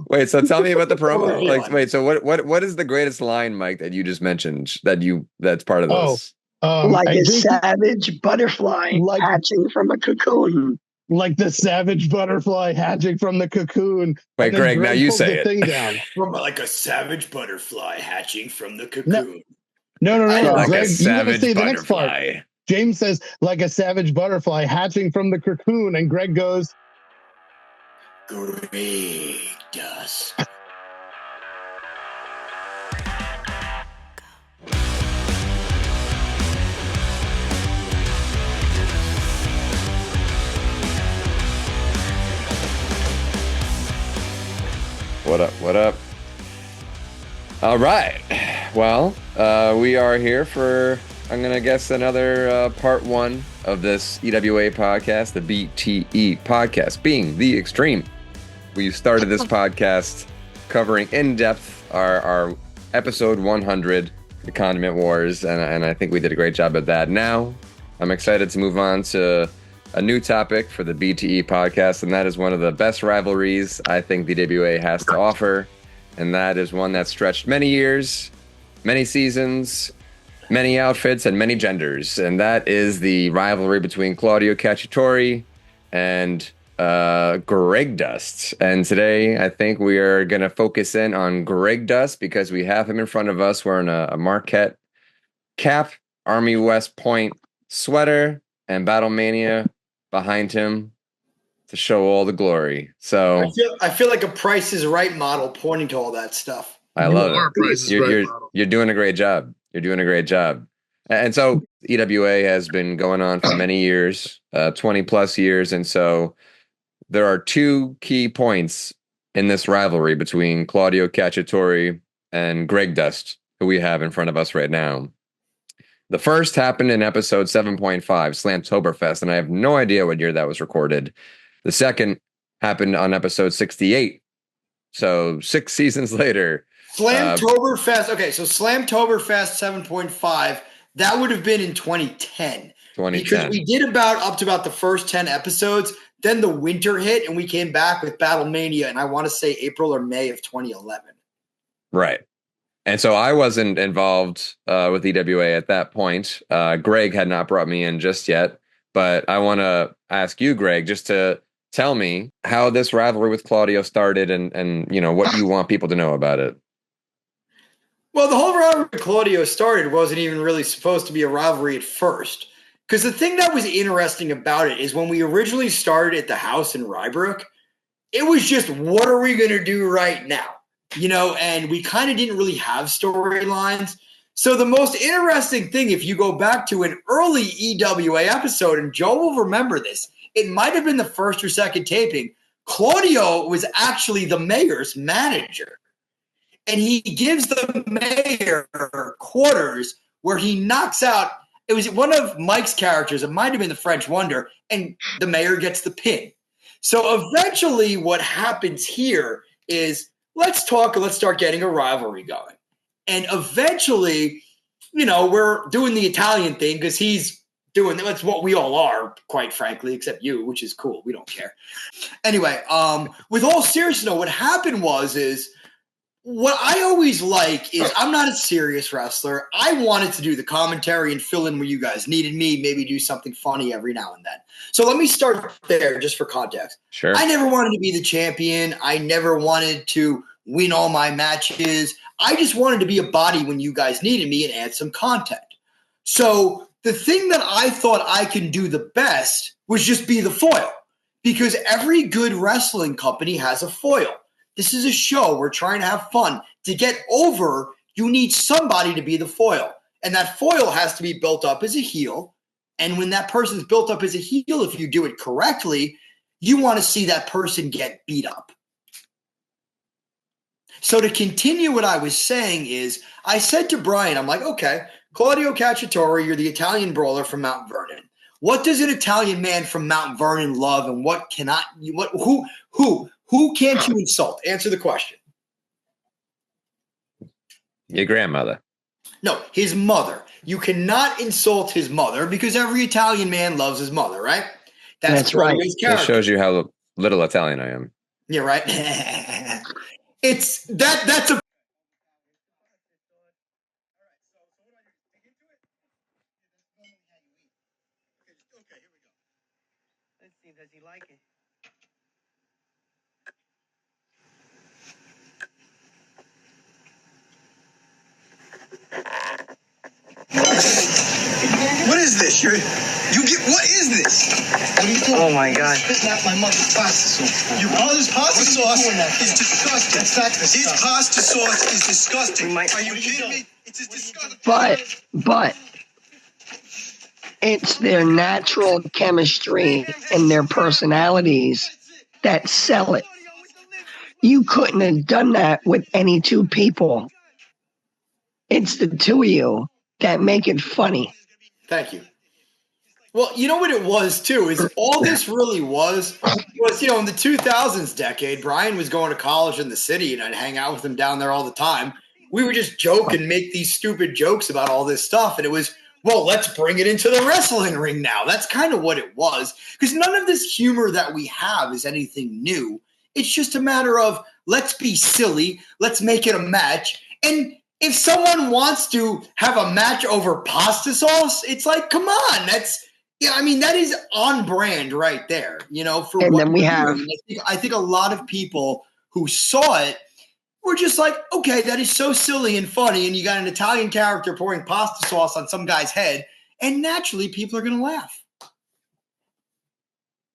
Wait, so tell me about the promo. Like, wait, so what is the greatest line, Mike, that you just mentioned that's part of this? Like a savage butterfly hatching from a cocoon. Like the savage butterfly hatching from the cocoon. Wait, Greg, now you say it. Thing down. From like a savage butterfly hatching from the cocoon. No. Like Greg, a savage you butterfly. The next part. James says, like a savage butterfly hatching from the cocoon, and Greg goes, Gregdust. What up? All right. Well, we are here for, I'm going to guess, another part one of this EWA podcast, the BTE podcast, being the extreme. We started this podcast covering in depth our episode 100, the Condiment Wars, and I think we did a great job at that. Now, I'm excited to move on to a new topic for the BTE podcast, and that is one of the best rivalries I think the EWA has to offer, and that is one that stretched many years, many seasons, many outfits, and many genders, and that is the rivalry between Claudio Cacciatore and Gregdust. And today, I think we are going to focus in on Gregdust because we have him in front of us wearing a Marquette cap, Army West Point sweater, and Battlemania behind him to show all the glory. So I feel like a Price is Right model pointing to all that stuff. I love it. You're doing a great job. You're doing a great job. And so EWA has been going on for many years, 20 plus years. And so there are two key points in this rivalry between Claudio Cacciatore and Gregdust, who we have in front of us right now. The first happened in episode 7.5, Slamtoberfest, and I have no idea what year that was recorded. The second happened on episode 68. So 6 seasons later. Slamtoberfest. Okay, so Slamtoberfest 7.5, that would have been in 2010. Because we did up to about the first 10 episodes. Then the winter hit, and we came back with Battlemania, and I want to say April or May of 2011. Right. And so I wasn't involved with EWA at that point. Greg had not brought me in just yet. But I want to ask you, Greg, just to tell me how this rivalry with Claudio started and you know what you want people to know about it. Well, the whole rivalry with Claudio started wasn't even really supposed to be a rivalry at first. Because the thing that was interesting about it is when we originally started at the house in Rybrook, it was just, what are we going to do right now? You know, and we kind of didn't really have storylines. So the most interesting thing, if you go back to an early EWA episode, and Joe will remember this, it might have been the first or second taping, Claudio was actually the mayor's manager. And he gives the mayor quarters where he knocks out, it was one of Mike's characters, it might have been the French Wonder, and the mayor gets the pin. So eventually what happens here is, let's start getting a rivalry going. And eventually, you know, we're doing the Italian thing because he's doing, that's what we all are, quite frankly, except you, which is cool. We don't care. Anyway, with all seriousness, what happened is what I always like is I'm not a serious wrestler. I wanted to do the commentary and fill in where you guys needed me, maybe do something funny every now and then. So let me start there just for context. Sure. I never wanted to be the champion. I never wanted to win all my matches. I just wanted to be a body when you guys needed me and add some content. So the thing that I thought I can do the best was just be the foil, because every good wrestling company has a foil. This is a show. We're trying to have fun. To get over, you need somebody to be the foil. And that foil has to be built up as a heel. And when that person's built up as a heel, if you do it correctly, you want to see that person get beat up. So to continue what I was saying is, I said to Brian, I'm like, okay, Claudio Cacciatore, you're the Italian brawler from Mount Vernon. What does an Italian man from Mount Vernon love, and what cannot? Who can't you insult? Answer the question. Your grandmother. No, his mother. You cannot insult his mother because every Italian man loves his mother, right? That's right. That shows you how little Italian I am. Yeah, right. It's that's a Let's see, does he like it? What is this? What is this? What are you doing? Oh my God. Spitting out my mother's pasta sauce. Your mother's pasta sauce is disgusting. That's not disgusting. This pasta sauce is disgusting. Are you kidding me? It's disgusting. But it's their natural chemistry and their personalities that sell it. You couldn't have done that with any two people. It's the two of you that make it funny. Thank you. Well, you know what it was too, is all this really was, in the 2000s decade, Brian was going to college in the city and I'd hang out with him down there all the time. We would just joke and make these stupid jokes about all this stuff. And it was, well, let's bring it into the wrestling ring now. That's kind of what it was. Because none of this humor that we have is anything new. It's just a matter of, let's be silly. Let's make it a match. And if someone wants to have a match over pasta sauce, it's like, come on, that is on brand right there, for and what then we have, I think a lot of people who saw it were just like, okay, that is so silly and funny. And you got an Italian character pouring pasta sauce on some guy's head. And naturally people are going to laugh.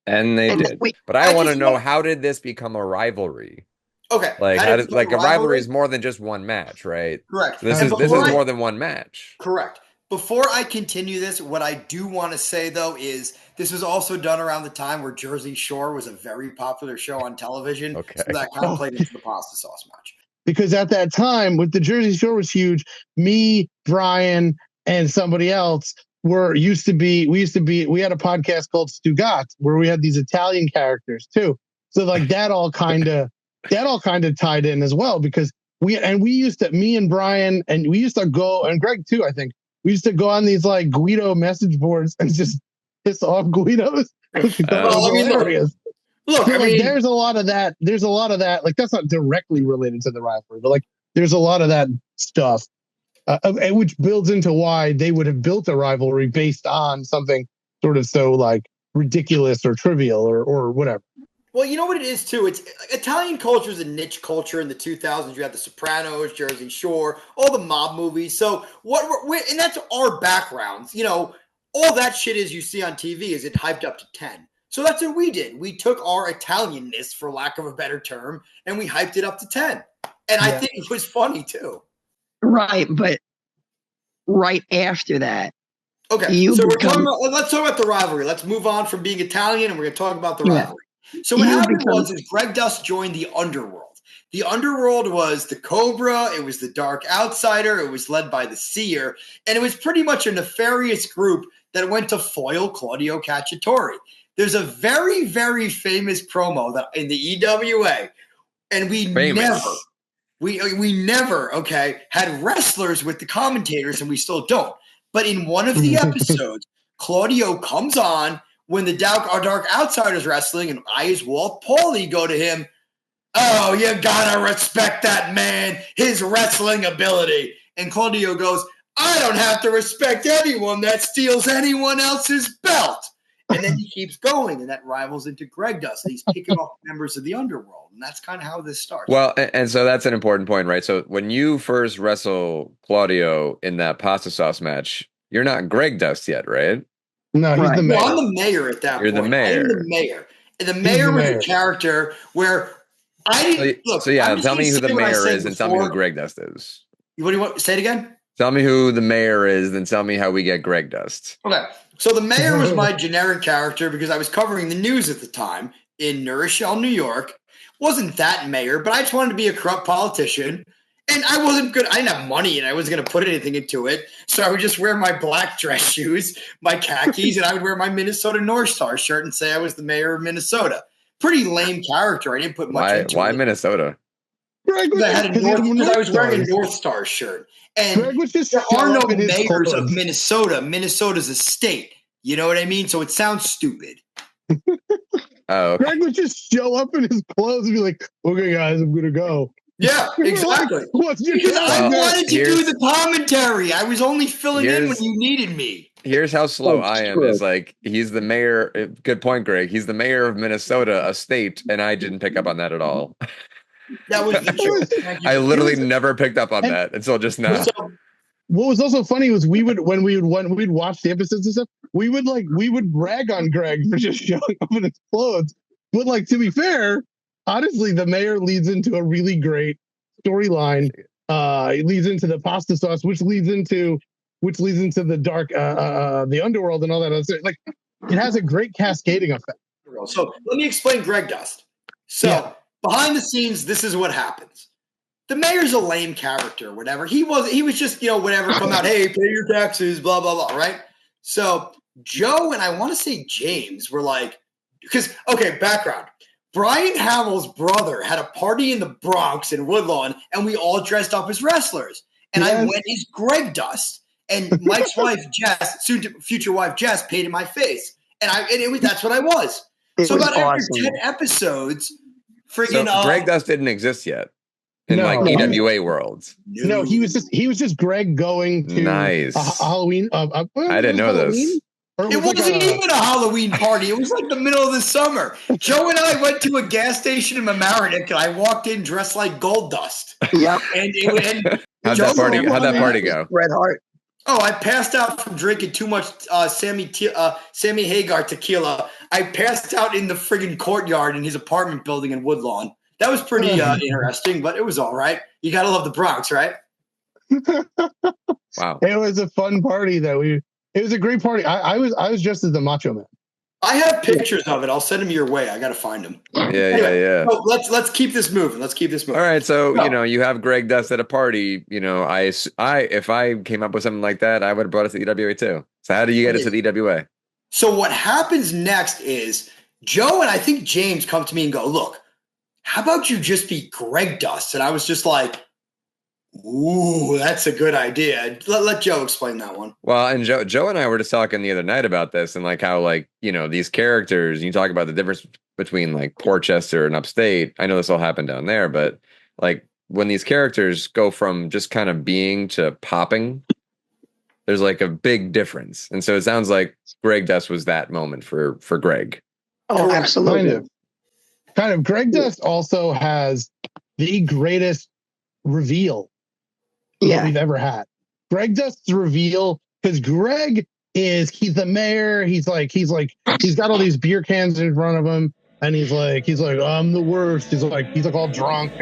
And they did. But I want to know, how did this become a rivalry? Okay. Like a rivalry is more than just one match, right? Correct. This is more than one match. Correct. Before I continue this, what I do want to say though is this was also done around the time where Jersey Shore was a very popular show on television. Okay. So that kind of played into the pasta sauce match. Because at that time, with the Jersey Shore was huge, me, Brian, and somebody else we had a podcast called Stugatz where we had these Italian characters too. So like that all kind of tied in as well, because me and Brian, and we used to go, and Greg too, I think, we used to go on these like Guido message boards and just piss off Guidos. There's a lot of that. Like, that's not directly related to the rivalry, but like, there's a lot of that stuff, which builds into why they would have built a rivalry based on something sort of so like ridiculous or trivial or whatever. Well, you know what it is too? It's Italian culture is a niche culture in the 2000s. You had The Sopranos, Jersey Shore, all the mob movies. So and that's our backgrounds. All that shit is you see on TV is it hyped up to 10. So that's what we did. We took our Italianness, for lack of a better term, and we hyped it up to 10. And I think it was funny too. Right, but right after that. Okay, so let's talk about the rivalry. Let's move on from being Italian, and we're going to talk about the rivalry. So what happened was Gregdust joined the Underworld. The Underworld was the Cobra. It was the Dark Outsider. It was led by the Seer. And it was pretty much a nefarious group that went to foil Claudio Cacciatore. There's a very, very famous promo that in the EWA. And we never, had wrestlers with the commentators, and we still don't. But in one of the episodes, Claudio comes on when the Dark Outsiders wrestling, and I, as Walt Paulie, go to him. Oh, you gotta respect that man, his wrestling ability. And Claudio goes, I don't have to respect anyone that steals anyone else's belt. And then he keeps going, and that rivals into Gregdust. He's kicking off members of the Underworld, and that's kind of how this starts. Well, and so that's an important point, right? So when you first wrestle Claudio in that pasta sauce match, you're not Gregdust yet, right? No, he's the mayor. Well, I'm the mayor at that point. You're the mayor. I'm the mayor. And the mayor was a character where I didn't look. So yeah, tell me who the mayor is and tell me who Gregdust is. What do you want? Say it again? Tell me who the mayor is, then tell me how we get Gregdust. Okay. So the mayor was my generic character because I was covering the news at the time in New Rochelle, New York. Wasn't that mayor, but I just wanted to be a corrupt politician. And I wasn't good. I didn't have money and I wasn't going to put anything into it. So I would just wear my black dress shoes, my khakis, and I would wear my Minnesota North Star shirt and say I was the mayor of Minnesota. Pretty lame character. I didn't put much into it. Why Minnesota? Because I was wearing a North Star shirt. And there are no mayors of Minnesota. Minnesota's a state. You know what I mean? So it sounds stupid. Oh, okay. Greg would just show up in his clothes and be like, okay, guys, I'm going to go. Yeah, exactly. What's your Because I job? wanted to do the commentary. I was only filling in when you needed me. Here's how slow That's I am. true. Is like he's the mayor. Good point, Greg. He's the mayor of Minnesota, a state, and I didn't pick up on that at all. That was the joke. Thank you. I literally never picked up on that until just now. So, What was also funny was when we'd watch the episodes and stuff, we would rag on Greg for just showing up in his clothes. But like, to be fair, honestly, the mayor leads into a really great storyline. It leads into the pasta sauce, which leads into the dark, the underworld and all that other stuff. Like, it has a great cascading effect. so let me explain Gregdust. So behind the scenes, this is what happens. The mayor's a lame character, whatever. He was just, whatever, come out, hey, pay your taxes, blah, blah, blah, right? So Joe and I want to say James were like, background. Brian Hamill's brother had a party in the Bronx in Woodlawn, and we all dressed up as wrestlers. And I went as Gregdust, and Mike's wife, Jess, future wife, Jess, painted my face. And that's what I was. So about after 10 episodes, freaking Gregdust didn't exist yet in EWA worlds. No, he was just Greg going to nice Halloween. I didn't know this. It wasn't even a Halloween party. It was like the middle of the summer. Joe and I went to a gas station in Mamaroneck, and I walked in dressed like Gold Dust. Yep. How'd that party go? Red Heart. Oh, I passed out from drinking too much Sammy Hagar tequila. I passed out in the friggin' courtyard in his apartment building in Woodlawn. That was pretty interesting, but it was all right. You gotta love the Bronx, right? Wow. It was a fun party it was a great party. I was dressed as the Macho Man. I have pictures of it. I'll send them your way. I got to find them. Yeah. So let's keep this moving. All right. So, you have Gregdust at a party. If I came up with something like that, I would have brought it to EWA too. So how do you get it to the EWA? So what happens next is Joe and I think James come to me and go, look, how about you just be Gregdust? And I was just like, ooh, that's a good idea. Let Joe explain that one. Well, and Joe and I were just talking the other night about this and like how these characters, you talk about the difference between like Portchester and upstate. I know this all happened down there, but like when these characters go from just kind of being to popping, there's like a big difference. And so it sounds like Gregdust was that moment for Greg. Oh, absolutely. Kind of. Gregdust also has the greatest reveal that we've ever had. Gregdust's reveal, because he's the mayor. He's got all these beer cans in front of him, and he's like, I'm the worst. He's like all drunk.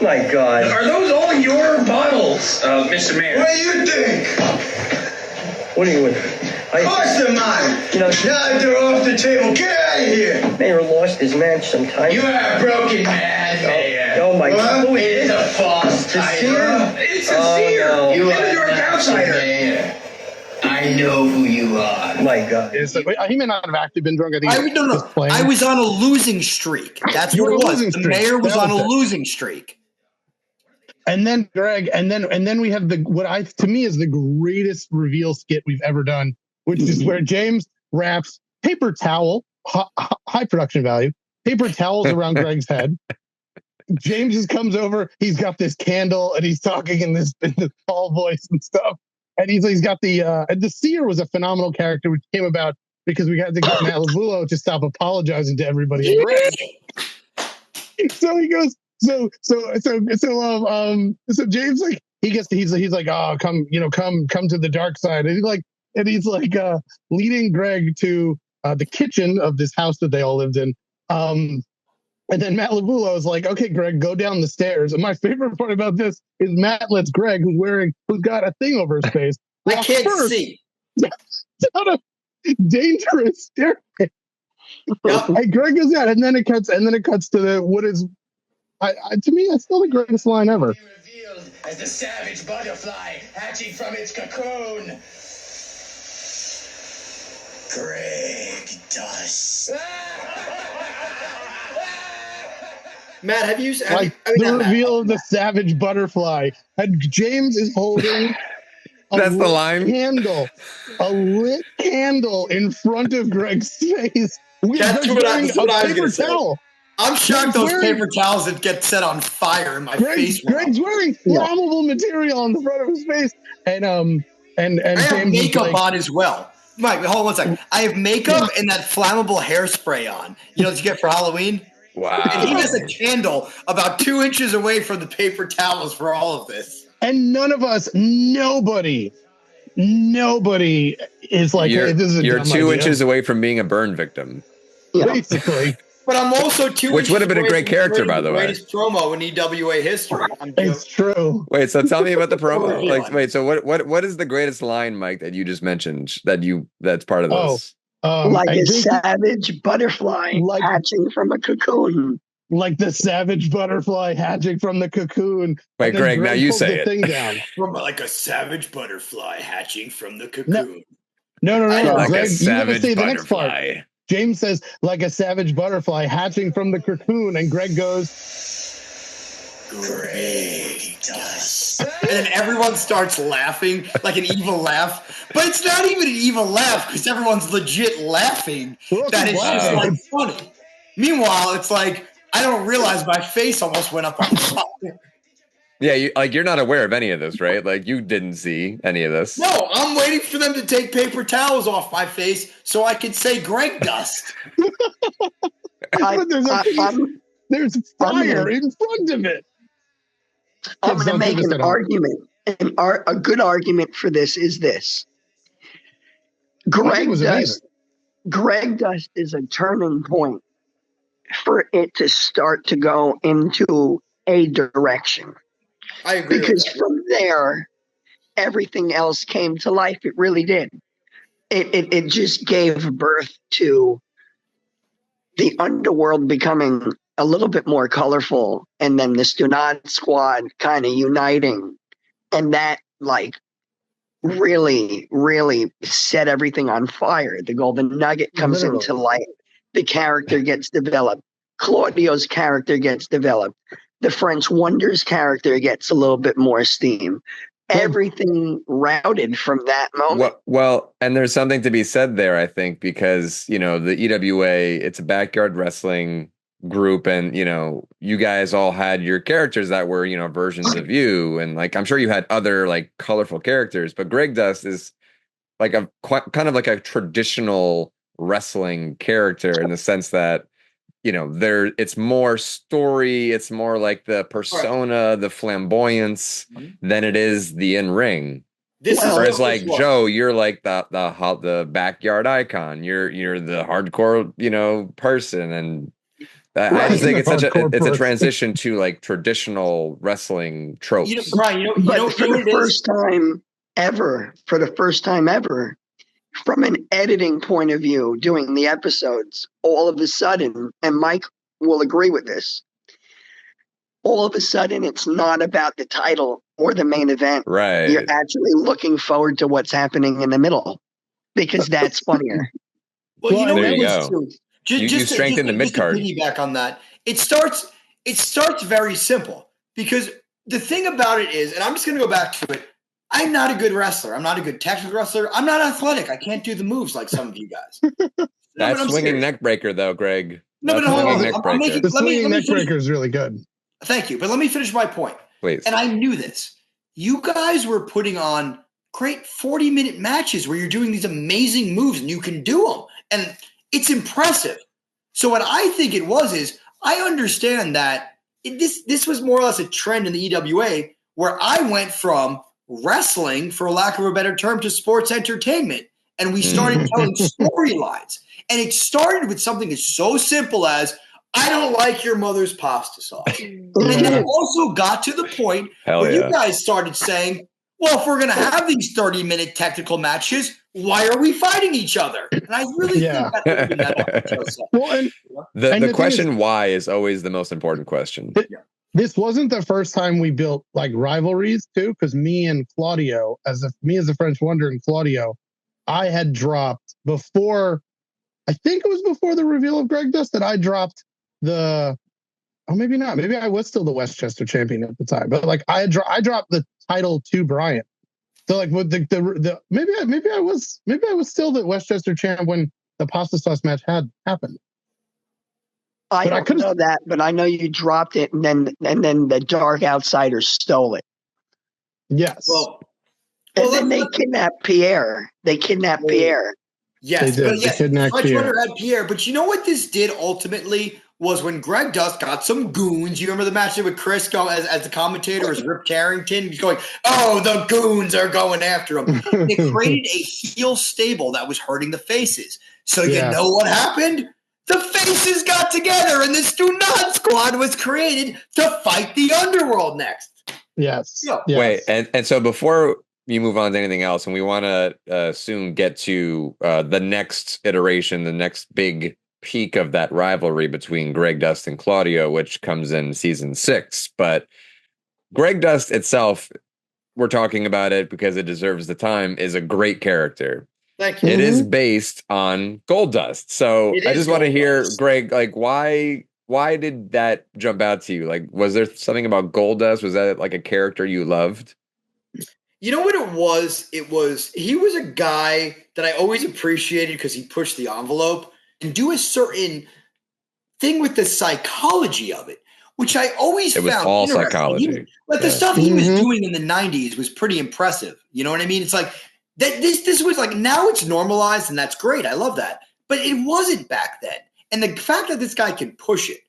My God. Are those all your bottles, Mr. Mayor? What do you think? What are you with? Of course they're mine. Now they're off the table. Get out of here. Mayor lost his man sometime. You are a broken man, Mayor. Oh my God. It is a false title. It's sincere. No. You are an outsider. Mayor. I know who you are. My God. He may not have actually been drunk. I was on a losing streak. That's what it was. The mayor was on a losing streak. And then Greg, and then we have to me is the greatest reveal skit we've ever done, which is where James wraps paper towel, high production value, paper towels around Greg's head. James just comes over. He's got this candle, and he's talking in this tall voice and stuff. And he's got the seer was a phenomenal character, which came about because we had to get Matt Lavulo to stop apologizing to everybody. So he goes. So James he's like, oh, come to the dark side, and he's like leading Greg to the kitchen of this house that they all lived in. And then Matt Lavulo is like, okay, Greg, go down the stairs. And my favorite part about this is Matt lets Greg, who's got a thing over his face, I can't see down a dangerous staircase. And Greg goes out, and then it cuts to what is. To me, that's still the greatest line ever. Revealed as the savage butterfly hatching from its cocoon. Gregdust. Matt, have you? The reveal of the savage butterfly. And James is holding. That's the line. A lit candle in front of Greg's face. That's what I was going to say. I'm shocked those paper towels that get set on fire in my face. Greg's wearing flammable material on the front of his face, and I have James makeup on as well. Mike, hold on one second. I have makeup and that flammable hairspray on. You know what you get for Halloween? Wow. And he has a candle about 2 inches away from the paper towels for all of this. And none of us, nobody is like, you're, hey, this is a you're dumb 2 idea. inches away from being a burn victim. Basically. But I'm also 2 inches Which would have been a great character, by the way. Greatest promo in EWA history. It's true. Wait, so tell me about the promo. So what is the greatest line, Mike, that you just mentioned that's part of this? Like a savage butterfly hatching from a cocoon. Like the savage butterfly hatching from the cocoon. Wait, Greg, now you say it. Thing down. From like a savage butterfly hatching from the cocoon. No. Like Greg, a savage say butterfly. The next part. James says, like a savage butterfly hatching from the cocoon, and Greg goes, Gregdust. And then everyone starts laughing, like an evil laugh. But it's not even an evil laugh, because everyone's legit laughing. That is just like funny. Meanwhile, it's like, I don't realize my face almost went up on fire. Yeah, you're not aware of any of this, right? Like, you didn't see any of this. No, I'm waiting for them to take paper towels off my face so I can say Gregdust. There's fire in front of it. I'm going to make an argument. A good argument for this is this. Gregdust is a turning point for it to start to go into a direction. I agree. Because from there, everything else came to life. It really did. It just gave birth to the underworld becoming a little bit more colorful, and then the Stugatz squad kind of uniting, and that like really, really set everything on fire. The Golden Nugget comes into light. The character gets developed. Claudio's character gets developed. The French Wonder's character gets a little bit more steam. Everything routed from that moment. Well, and there's something to be said there, I think, because, the EWA, it's a backyard wrestling group, and, you guys all had your characters that were, versions of you. And, like, I'm sure you had other, like, colorful characters, but Gregdust is like kind of like a traditional wrestling character in the sense that, it's more story, it's more like the persona, the flamboyance than it is the in-ring. Whereas like Joe, you're like the backyard icon. You're the hardcore, person, and I just think it's a transition to like traditional wrestling tropes. Brian, for the first time ever, from an editing point of view, doing the episodes, all of a sudden, and Mike will agree with this, all of a sudden it's not about the title or the main event. Right. You're actually looking forward to what's happening in the middle, because that's funnier. Well, there you go. You strengthen the mid-card. Just to piggyback on that, it starts very simple, because the thing about it is, and I'm just going to go back to it, I'm not a good wrestler. I'm not a good technical wrestler. I'm not athletic. I can't do the moves like some of you guys. That's swinging neck breaker, though, Greg. No, but hold on. The swinging neck breaker is really good. Thank you. But let me finish my point. Please. And I knew this. You guys were putting on great 40-minute matches where you're doing these amazing moves and you can do them. And it's impressive. So what I think it was is I understand that this was more or less a trend in the EWA where I went from wrestling, for lack of a better term, to sports entertainment. And we started telling storylines. And it started with something as so simple as, I don't like your mother's pasta sauce. And then it also got to the point where you guys started saying, well, if we're going to have these 30-minute technical matches, why are we fighting each other? And I really think the question why is always the most important question. This wasn't the first time we built like rivalries too, because me and Claudio, as a French Wonder and Claudio, I had dropped before, I think it was before the reveal of Gregdust, that I dropped maybe not. Maybe I was still the Westchester champion at the time, but like I dropped the title to Brian. So like with maybe I was still the Westchester champ when the pasta sauce match had happened. I But I don't could've- know that, but I know you dropped it, and then the Dark Outsiders stole it. Yes. And then they kidnapped Pierre. Yes, They did. but They yes, kidnapped Fletch Pierre. Wonder had Pierre. But you know what this did ultimately was when Gregdust got some goons. You remember the matchup with Chris as the commentator, as Rip Carrington? He's going, "Oh, the goons are going after him." They created a heel stable that was hurting the faces. So you know what happened? The faces got together, and the Stu Not Squad was created to fight the underworld next. Yes. Yeah. Yes. Wait, and so before you move on to anything else, and we want to soon get to the next iteration, the next big peak of that rivalry between Gregdust and Claudio, which comes in season 6. But Gregdust itself, we're talking about it because it deserves the time, is a great character. Thank you. It is based on Goldust. So I just want to hear, Greg, like why did that jump out to you? Like, was there something about Goldust? Was that like a character you loved? You know what it was? He was a guy that I always appreciated because he pushed the envelope and do a certain thing with the psychology of it, which I always found was all interesting. psychology. But the stuff he was doing in the 90s was pretty impressive. You know what I mean? It's like that this was like, now it's normalized and that's great. I love that. But it wasn't back then. And the fact that this guy can push it.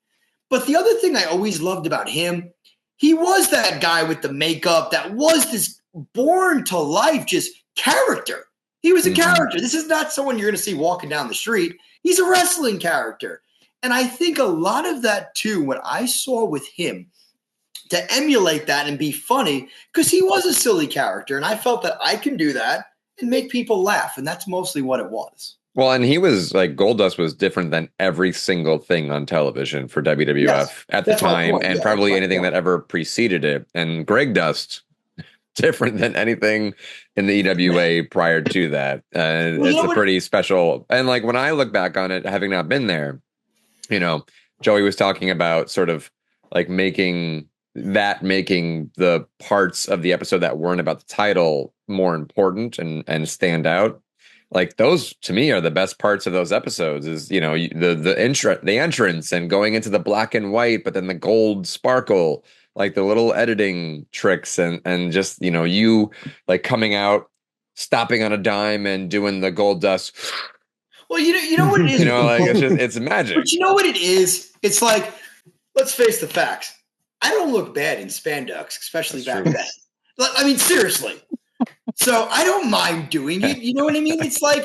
But the other thing I always loved about him, he was that guy with the makeup that was this born to life just character. He was a character. This is not someone you're going to see walking down the street. He's a wrestling character. And I think a lot of that too, what I saw with him, to emulate that and be funny, because he was a silly character. And I felt that I can do that and make people laugh. And that's mostly what it was. Well, and he was like, Goldust was different than every single thing on television for WWF at the time, and probably anything that ever preceded it. And Gregdust, different than anything in the EWA prior to that. It's a pretty special. And like when I look back on it, having not been there, you know, Joey was talking about sort of like making the parts of the episode that weren't about the title more important and stand out. Like those to me are the best parts of those episodes is, you know, the entrance and going into the black and white, but then the gold sparkle, like the little editing tricks and just, you know, you like coming out, stopping on a dime and doing the Goldust. Well, you know what it is? You know, like it's magic. But you know what it is? It's like, let's face the facts. I don't look bad in spandex, especially back then. I mean, seriously. So I don't mind doing it. You know what I mean? It's like,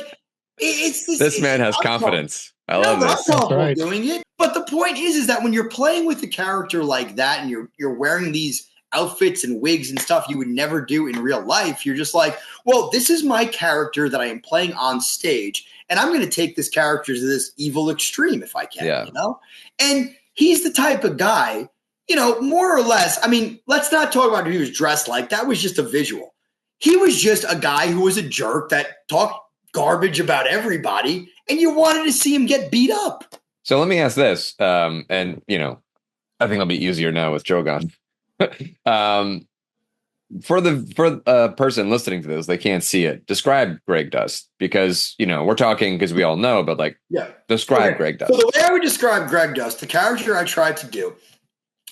this man has confidence. I love this. I'm comfortable doing it. But the point is that when you're playing with a character like that and you're wearing these outfits and wigs and stuff you would never do in real life, you're just like, well, this is my character that I am playing on stage, and I'm going to take this character to this evil extreme if I can, you know? And he's the type of guy, you know, more or less, I mean, let's not talk about who he was dressed like. That was just a visual. He was just a guy who was a jerk that talked garbage about everybody, and you wanted to see him get beat up. So let me ask this, and, you know, I think it'll be easier now with Joe gone. For a person listening to this, they can't see it. Describe Gregdust, because, you know, we're talking because we all know, but like, describe Gregdust. So the way I would describe Gregdust, the character I tried to do,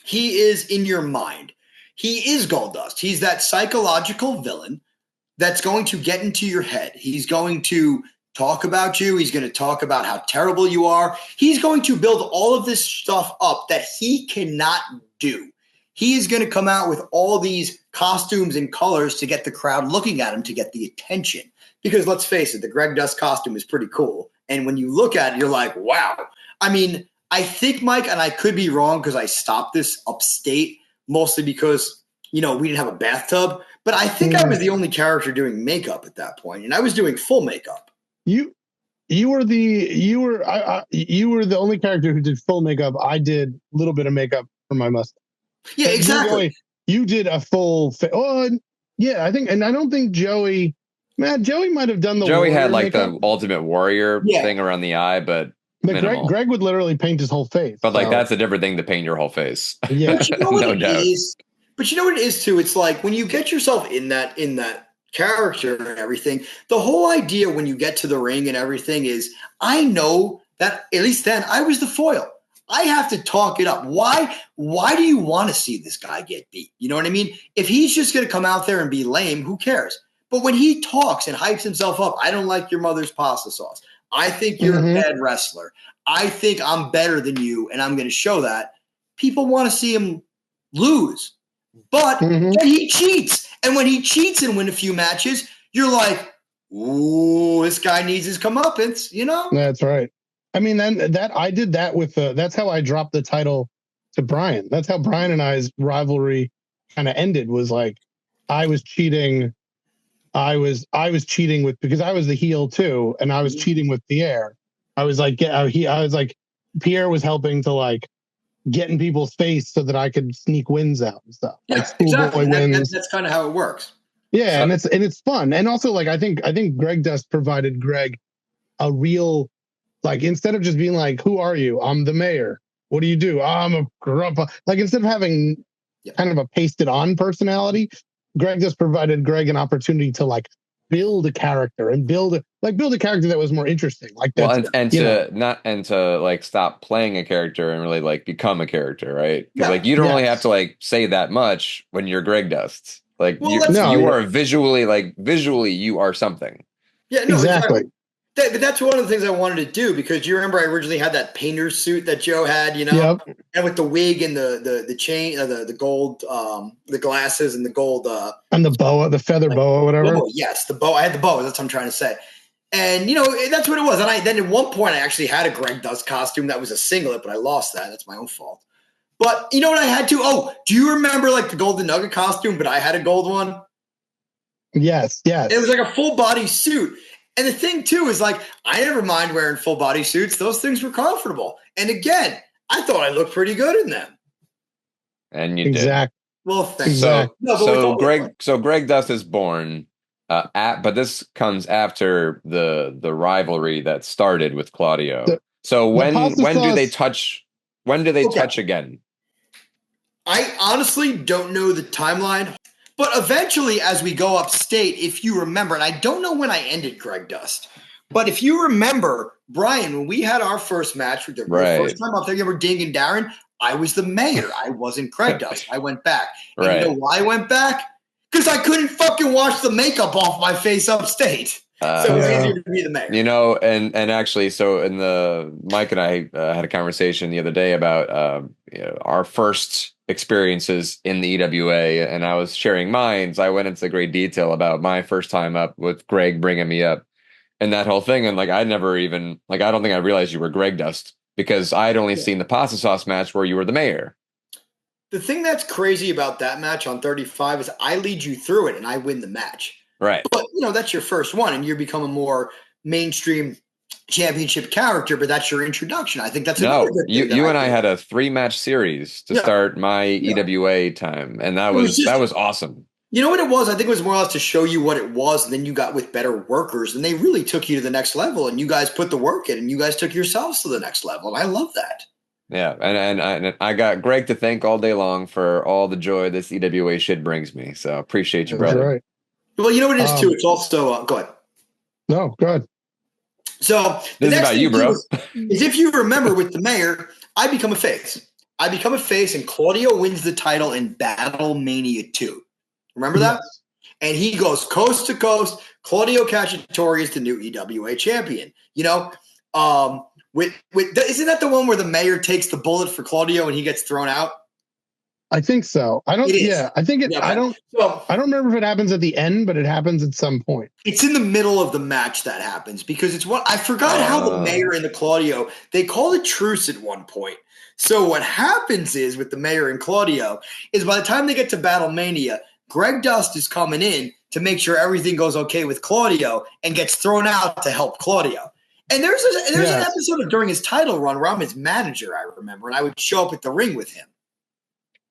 he is in your mind. He is Goldust. He's that psychological villain that's going to get into your head. He's going to talk about you. He's going to talk about how terrible you are. He's going to build all of this stuff up that he cannot do. He is going to come out with all these costumes and colors to get the crowd looking at him, to get the attention. Because let's face it, the Gregdust costume is pretty cool. And when you look at it, you're like, wow. I mean, I think, Mike, and I could be wrong because I stopped this upstate, mostly because, you know, we didn't have a bathtub. But I think I was the only character doing makeup at that point, and I was doing full makeup. You were the only character who did full makeup. I did a little bit of makeup for my mustache. Yeah, exactly. You did a full. I think, and I don't think Joey might have done the. Joey had like makeup. the Ultimate Warrior thing around the eye, but Greg would literally paint his whole face. But like that's a different thing to paint your whole face. Yeah, but you know what But you know what it is too? It's like when you get yourself in that character and everything, the whole idea when you get to the ring and everything is, I know that at least then I was the foil. I have to talk it up. Why do you want to see this guy get beat? You know what I mean? If he's just going to come out there and be lame, who cares? But when he talks and hypes himself up, I don't like your mother's pasta sauce. I think you're a bad wrestler. I think I'm better than you, and I'm going to show that. People want to see him lose. But then he cheats. And when he cheats and win a few matches, you're like, ooh, this guy needs his comeuppance, you know? That's right. I mean, then that I did that with that's how I dropped the title to Brian. That's how Brian and I's rivalry kind of ended, was like, I was cheating. I was cheating with, because I was the heel too, and I was cheating with Pierre. I was like, Pierre was helping to like get in people's face so that I could sneak wins out and stuff. Yeah, like schoolboy wins. That's kind of how it works. Yeah, so. and it's fun. And also, like, I think Gregdust provided Greg a real, like, instead of just being like, who are you? I'm the mayor. What do you do? I'm a grandpa. Like, instead of having kind of a pasted on personality, Greg just provided Greg an opportunity to like build a character and build a character that was more interesting. Like, well, and to like stop playing a character and really like become a character, right? Because like you don't really have to like say that much when you're Gregdust. Like you are visually you are something. Yeah, no, exactly. But that's one of the things I wanted to do, because you remember I originally had that painter's suit that Joe had, you know, and with the wig and the chain, the gold, the glasses and the gold, and the boa, the feather boa, whatever. Boa, yes, the boa. I had the boa. That's what I'm trying to say. And you know, that's what it was. And then at one point I actually had a Gregdust costume that was a singlet, but I lost that. That's my own fault. But you know what I had to? Oh, do you remember like the Golden Nugget costume? But I had a gold one. Yes. It was like a full body suit. And the thing, too, is like, I never mind wearing full body suits. Those things were comfortable. And again, I thought I looked pretty good in them. And you did. Well, thanks. So Gregdust is born, but this comes after the rivalry that started with Claudio. When do they touch? When do they touch again? I honestly don't know the timeline. But eventually, as we go upstate, if you remember, and I don't know when I ended Gregdust, but if you remember, Brian, when we had our first match, the first time up there, you remember Ding and Darren? I was the mayor. I wasn't Gregdust. I went back. And you know why I went back? Because I couldn't fucking wash the makeup off my face upstate. So it was easier to be the mayor. You know, and actually, so Mike and I had a conversation the other day about our first experiences in the EWA, and I was sharing mine. I went into great detail about my first time up with Greg bringing me up and that whole thing. And like, I never even, like, I don't think I realized you were Gregdust, because I'd only seen the pasta sauce match where you were the mayor. The thing that's crazy about that match on 35 is I lead you through it and I win the match. Right. But, you know, that's your first one and you become a more mainstream championship character, but that's your introduction. I think that's you and I had a 3-match series to start my EWA time, and that was awesome. You know what it was? I think it was more or less to show you what it was, and then you got with better workers, and they really took you to the next level, and you guys put the work in, and you guys took yourselves to the next level, and I love that. Yeah, and I got Greg to thank all day long for all the joy this EWA shit brings me, so appreciate you, brother. Right. Well, you know what it is, too? It's also go ahead. No, go ahead. So this is about you, bro. Is if you remember with the mayor, I become a face. And Claudio wins the title in Battle Mania 2. Remember that? And he goes coast to coast. Claudio Cacciatore is the new EWA champion. You know, isn't that the one where the mayor takes the bullet for Claudio and he gets thrown out? I think so. I don't. Yeah, I think it. Yeah, I don't. I don't remember if it happens at the end, but it happens at some point. It's in the middle of the match that happens, because it's what I forgot how the mayor and the Claudio, they call it truce at one point. So what happens is with the mayor and Claudio is by the time they get to Battle Mania, Gregdust is coming in to make sure everything goes okay with Claudio and gets thrown out to help Claudio. And there's an episode of during his title run where I'm his manager, I remember, and I would show up at the ring with him.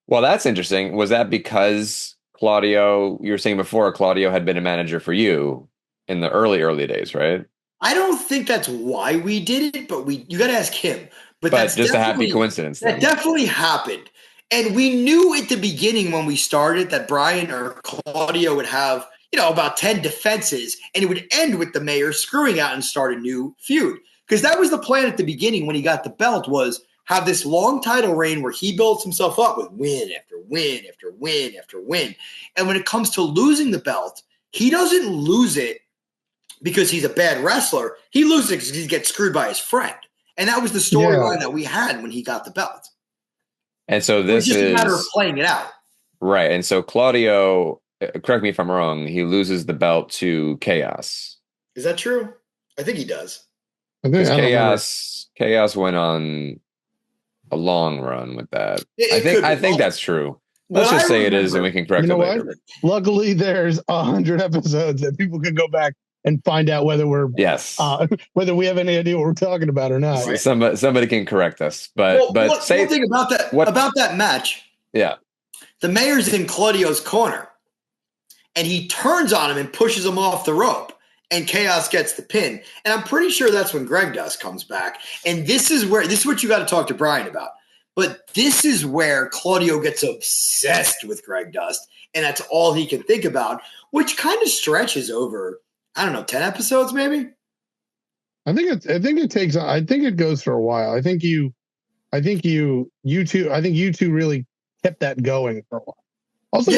Well, that's interesting. Was that because Claudio, you were saying before, Claudio had been a manager for you in the early days, right? I don't think that's why we did it, but you got to ask him. But that's just a happy coincidence. That definitely happened. And we knew at the beginning when we started that Brian or Claudio would have, you know, about 10 defenses, and it would end with the mayor screwing out and start a new feud. Because that was the plan at the beginning when he got the belt was, have this long title reign where he builds himself up with win after win after win after win. And when it comes to losing the belt, he doesn't lose it because he's a bad wrestler. He loses it because he gets screwed by his friend. And that was the storyline that we had when he got the belt. And so this just is a matter of playing it out. Right. And so Claudio, correct me if I'm wrong, he loses the belt to Chaos. Is that true? I think he does. Chaos went on a long run with that. I think that's true. Let's just say it is, and we can correct it later. What? Luckily, there's 100 episodes that people can go back and find out whether we're whether we have any idea what we're talking about or not. Right. Somebody can correct us, but one thing about that about that match. Yeah, the mayor's in Claudio's corner, and he turns on him and pushes him off the rope, and Chaos gets the pin. And I'm pretty sure that's when Gregdust comes back. And this is what you got to talk to Brian about. But this is where Claudio gets obsessed with Gregdust, and that's all he can think about, which kind of stretches over, I don't know, 10 episodes maybe. I think it goes for a while. I think you two really kept that going for a while. Also,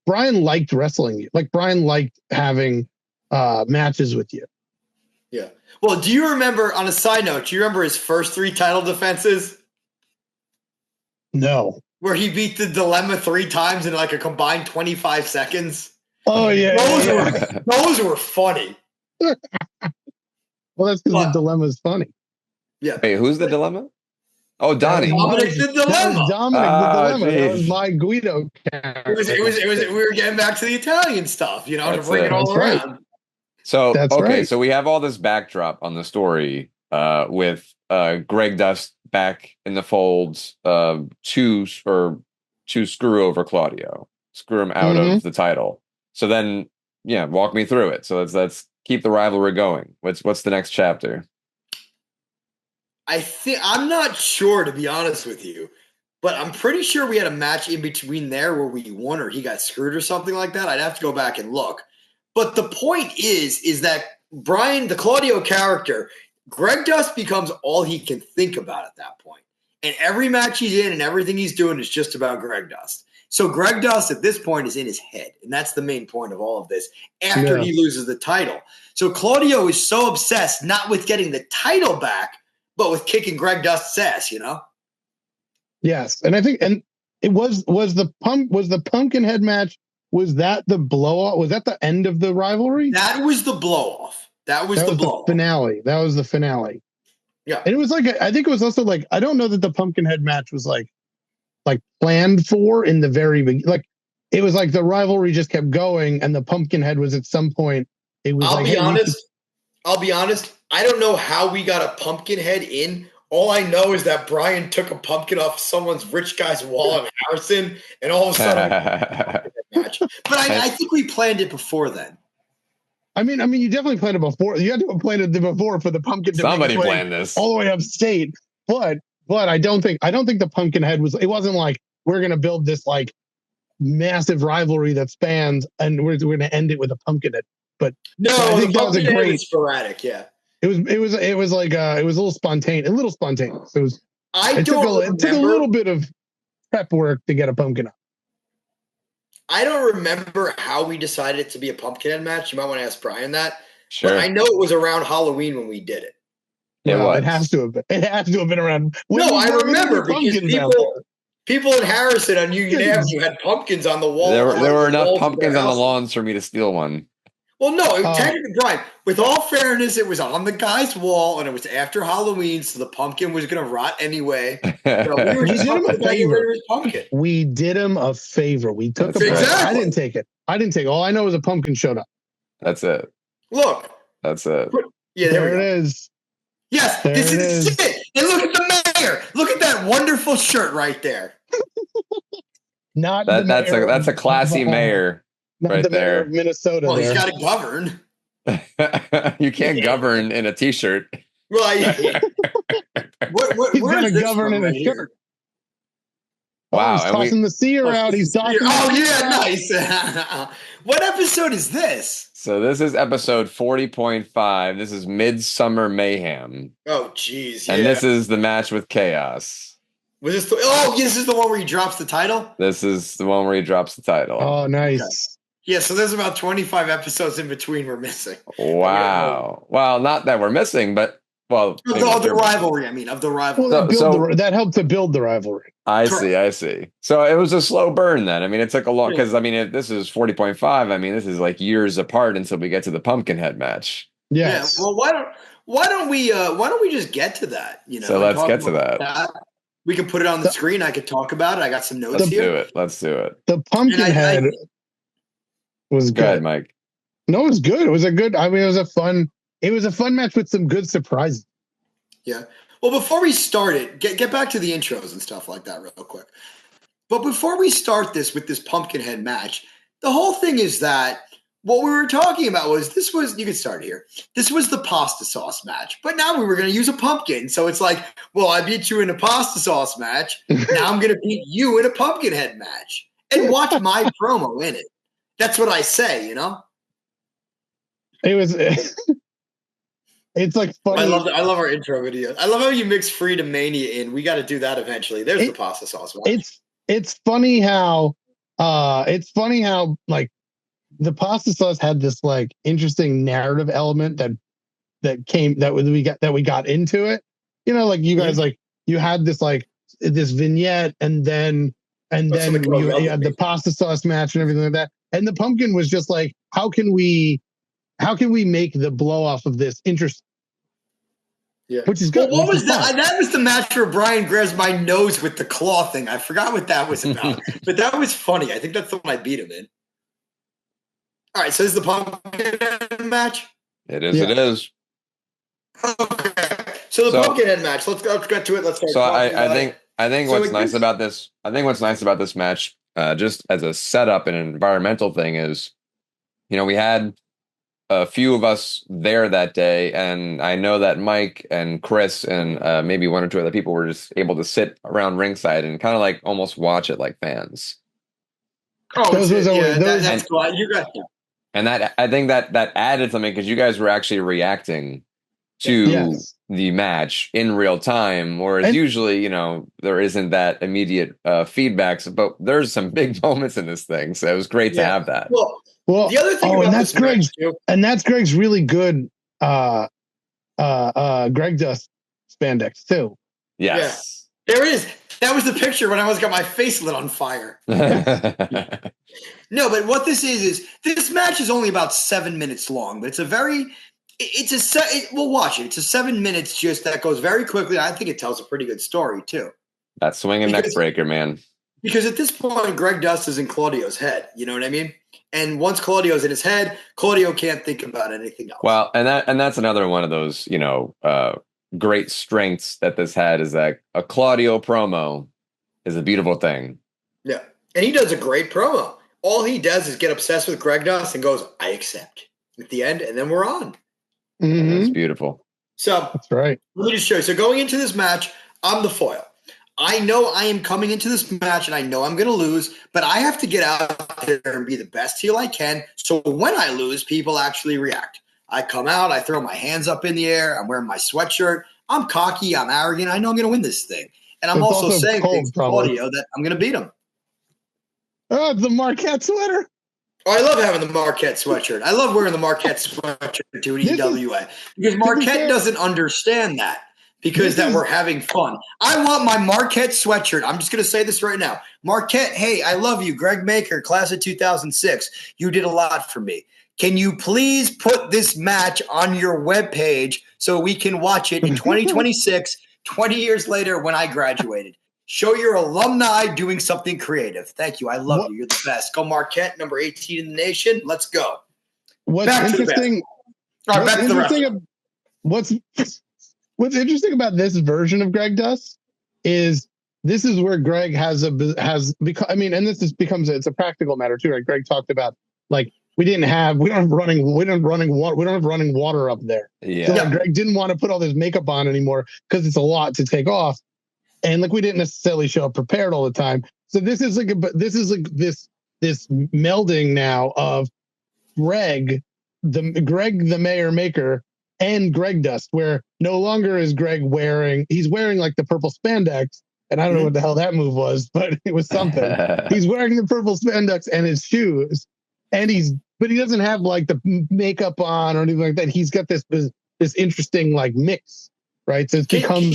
Brian liked wrestling you. Like Brian liked having matches with you. Yeah. Well, do you remember, on a side note, do you remember his first 3 title defenses? No. Where he beat the Dilemma 3 times in like a combined 25 seconds? Oh, yeah. Those were funny. Well, that's because the Dilemma is funny. Yeah. Hey, who's the Dilemma? Oh, Donnie. Dominic the Dilemma. That was my Guido character. We were getting back to the Italian stuff, to bring it all around. Right. So, so we have all this backdrop on the story with Gregdust back in the folds to screw over Claudio, screw him out of the title. So then, walk me through it. So let's keep the rivalry going. What's the next chapter? I'm not sure, to be honest with you, but I'm pretty sure we had a match in between there where we won or he got screwed or something like that. I'd have to go back and look. But the point is that Brian, the Claudio character, Gregdust becomes all he can think about at that point. And every match he's in and everything he's doing is just about Gregdust. So Gregdust at this point is in his head. And that's the main point of all of this after he loses the title. So Claudio is so obsessed, not with getting the title back, but with kicking Gregdust's ass, Yes. And I think, and it was the Pumpkinhead match. Was that the blow off? Was that the end of the rivalry? That was the blow off. That was the finale. That was the finale. Yeah. And it was I think it was also I don't know that the Pumpkinhead match was like planned for in the very beginning. It was the rivalry just kept going, and the Pumpkinhead was at some point. It was I'll be honest. I don't know how we got a Pumpkinhead in. All I know is that Brian took a pumpkin off someone's rich guy's wall in Harrison, and all of a sudden, match. But I think we planned it before then. I mean, you definitely planned it before. You had to have planned it before for the pumpkin. Somebody planned this all the way upstate, but I don't think the Pumpkinhead was. It wasn't like we're going to build this massive rivalry that spans, and we're going to end it with a Pumpkinhead. But no, I think that was a great sporadic. Yeah. It was a little spontaneous. It took a little bit of prep work to get a pumpkin up. I don't remember how we decided it to be a Pumpkinhead match. You might want to ask Brian that. Sure. But I know it was around Halloween when we did it. It has to have been. It has to have been around. I remember because people in Harrison on Union Avenue had pumpkins on the wall. There were enough pumpkins on the lawns for me to steal one. Well, no, technically, Brian, with all fairness, it was on the guy's wall, and it was after Halloween, so the pumpkin was going to rot anyway. So we were just pumpkin. We did him a favor. We took a exactly. I didn't take it. All I know is a pumpkin showed up. That's it. Look. That's it. Yeah, there it is. Yes, this is it. And look at the mayor. Look at that wonderful shirt right there. That's a classy mayor. Not right the there, mayor of Minnesota. Well, he's got to govern. You can't govern in a t-shirt. Right. He's got to govern in a shirt. Wow, he's tossing the seer out. He's tossing. Oh yeah, nice. What episode is this? So this is episode 40.5. This is Midsummer Mayhem. Oh, geez. And this is the match with Chaos. Was this this is the one where he drops the title? This is the one where he drops the title. Oh, nice. Okay. Yeah, so there's about 25 episodes in between we're missing. Wow. Well, not that we're missing, but of the rivalry. Well, that helped to build the rivalry. I see. So it was a slow burn then. I mean, it took a long because if this is 40.5, I mean, this is like years apart until we get to the Pumpkinhead match. Yes. Yeah. Well, why don't we just get to that? So let's get to that. We can put it on the screen. I could talk about it. I got some notes here. Let's do it. The Pumpkinhead was good. Go ahead, Mike. No, it was good. It was a fun match with some good surprises. Yeah. Well, before we start it, get back to the intros and stuff like that real quick. But before we start this with this Pumpkinhead match, the whole thing is that what we were talking about was you can start here. This was the pasta sauce match, but now we were going to use a pumpkin. So it's like, well, I beat you in a pasta sauce match. Now I'm going to beat you in a Pumpkinhead match and watch my promo in it. That's what I say, It was... It's like funny. I love our intro video. I love how you mix Freedom Mania in. We got to do that eventually. There's the pasta sauce one. It's funny how like the pasta sauce had this like interesting narrative element that we got into it. Like you guys like you had this like this vignette and then you had the pasta sauce match and everything like that. And the pumpkin was just like, how can we make the blow off of this interesting? Yeah. Which is good. Well, what was that? That was the match where Brian grabs my nose with the claw thing. I forgot what that was about. But that was funny. I think that's the one I beat him in. All right, so this is the Pumpkinhead match? It is. Yeah. It is. Okay. So the Pumpkinhead match. Let's get to it. Let's start. So I think what's nice about this match, just as a setup and an environmental thing, is, we had a few of us there that day, and I know that Mike and Chris and maybe one or two other people were just able to sit around ringside and kind of like almost watch it like fans. Oh, that's cool. You got that. And that, I think that added something because you guys were actually reacting to the match in real time, whereas usually, there isn't that immediate feedback. But there's some big moments in this thing, so it was great to have that. Well, the other thing and that's Greg's really good Gregdust spandex too. Yes. Yeah. There it is. That was the picture when I got my face lit on fire. No, but what this is this match is only about 7 minutes long, but we'll watch it. It's a 7 minutes just that goes very quickly. I think it tells a pretty good story too. That swinging neck breaker, man. Because at this point, Gregdust is in Claudio's head. You know what I mean? And once Claudio's in his head, Claudio can't think about anything else. Well, and that's another one of those, great strengths that this had, is that a Claudio promo is a beautiful thing. Yeah. And he does a great promo. All he does is get obsessed with Gregdust and goes, I accept at the end, and then we're on. Mm-hmm. That's beautiful. So that's right. Let me just show you. So going into this match, I'm the foil. I know I am coming into this match and I know I'm going to lose, but I have to get out there and be the best heel I can. So when I lose, people actually react. I come out, I throw my hands up in the air. I'm wearing my sweatshirt. I'm cocky. I'm arrogant. I know I'm going to win this thing. And I'm also saying things to Claudio that I'm going to beat him. Oh, the Marquette sweater. Oh, I love having the Marquette sweatshirt. I love wearing the Marquette sweatshirt to an EWA because Marquette doesn't understand that. Because that we're having fun. I want my Marquette sweatshirt. I'm just going to say this right now. Marquette, hey, I love you. Greg Maker, class of 2006. You did a lot for me. Can you please put this match on your webpage so we can watch it in 2026, 20 years later when I graduated? Show your alumni doing something creative. Thank you. I love you. You're the best. Go Marquette, number 18 in the nation. Let's go. What's interesting about this version of Gregdust is this is where Greg has become. I mean, and it's a practical matter too, right? Greg talked about like we don't have running water up there. Yeah. So like, Greg didn't want to put all this makeup on anymore because it's a lot to take off, and like we didn't necessarily show up prepared all the time. So this is like this melding now of Greg the Greg the Mayor Maker and Gregdust, where no longer is Greg he's wearing like the purple spandex, and I don't know what the hell that move was, but it was something. He's wearing the purple spandex and his shoes, and but he doesn't have like the makeup on or anything like that. He's got this interesting like mix, right? So Can